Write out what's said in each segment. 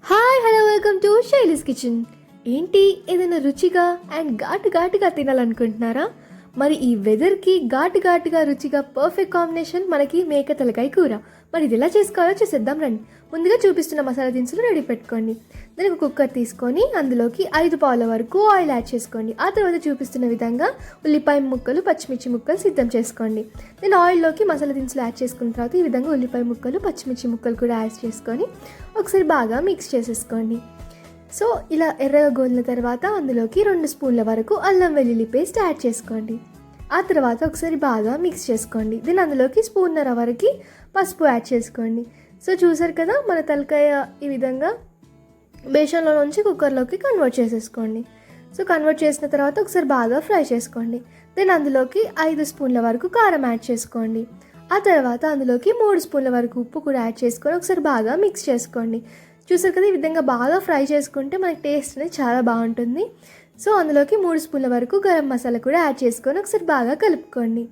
Hi hello welcome to Shaily's kitchen. ఏంటి ఏదైనా రుచిగా అండ్ ఘాటుగా తినాలనుకుంటున్నారా? మరి ఈ వెదర్కి ఘాటుగా రుచిగా పర్ఫెక్ట్ కాంబినేషన్ మనకి మేక తలకాయ కూర. మరి ఇది ఎలా చేసుకోవాలో చేసేద్దాం రండి. ముందుగా చూపిస్తున్న మసాలా దినుసులు రెడీ పెట్టుకోండి. దానికి కుక్కర్ తీసుకొని అందులోకి 5 పావుల వరకు ఆయిల్ యాడ్ చేసుకోండి. ఆ తర్వాత చూపిస్తున్న విధంగా ఉల్లిపాయ ముక్కలు పచ్చిమిర్చి ముక్కలు సిద్ధం చేసుకోండి. నేను ఆయిల్లోకి మసాలా దినుసులు యాడ్ చేసుకున్న తర్వాత ఈ విధంగా ఉల్లిపాయ ముక్కలు పచ్చిమిర్చి ముక్కలు కూడా యాడ్ చేసుకొని ఒకసారి బాగా మిక్స్ చేసేసుకోండి. సో ఇలా ఎర్రగా గోలిన తర్వాత అందులోకి 2 స్పూన్ల వరకు అల్లం వెల్లుల్లి పేస్ట్ యాడ్ చేసుకోండి. ఆ తర్వాత ఒకసారి బాగా మిక్స్ చేసుకోండి. దీని అందులోకి 1.5 స్పూన్ వరకు పసుపు యాడ్ చేసుకోండి. సో చూసారు కదా, మన తలకాయ ఈ విధంగా బేషన్లో నుంచి కుక్కర్లోకి కన్వర్ట్ చేసేసుకోండి. సో కన్వర్ట్ చేసిన తర్వాత ఒకసారి బాగా ఫ్రై చేసుకోండి. దెన్ అందులోకి 5 స్పూన్ల వరకు కారం యాడ్ చేసుకోండి. ఆ తర్వాత అందులోకి 3 స్పూన్ల వరకు ఉప్పు కూడా యాడ్ చేసుకొని ఒకసారి బాగా మిక్స్ చేసుకోండి. చూసారు కదా, ఈ విధంగా బాగా ఫ్రై చేసుకుంటే మనకి టేస్ట్ అనేది చాలా బాగుంటుంది. సో అందులోకి 3 స్పూన్ల వరకు గరం మసాలా కూడా యాడ్ చేసుకొని ఒకసారి బాగా కలుపుకోండి.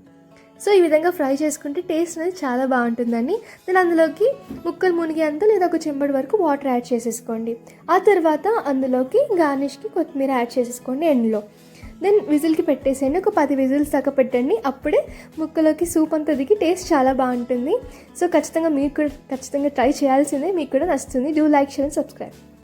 సో ఈ విధంగా ఫ్రై చేసుకుంటే టేస్ట్ అనేది చాలా బాగుంటుందని నేను అందులోకి ముక్కలు మునిగేంత లేదా ఒక చెంబడి వరకు వాటర్ యాడ్ చేసేసుకోండి. ఆ తర్వాత అందులోకి గార్నిష్కి కొత్తిమీర యాడ్ చేసేసుకోండి ఎండ్లో. దెన్ విజిల్కి పెట్టేసేయండి. ఒక 10 విజిల్స్ దాకా పెట్టండి. అప్పుడే ముక్కలోకి సూప్ అంతా దిగి టేస్ట్ చాలా బాగుంటుంది. సో ఖచ్చితంగా మీరు కూడా ట్రై చేయాల్సిందే. మీకు కూడా నచ్చుతుంది. Do like, share, subscribe.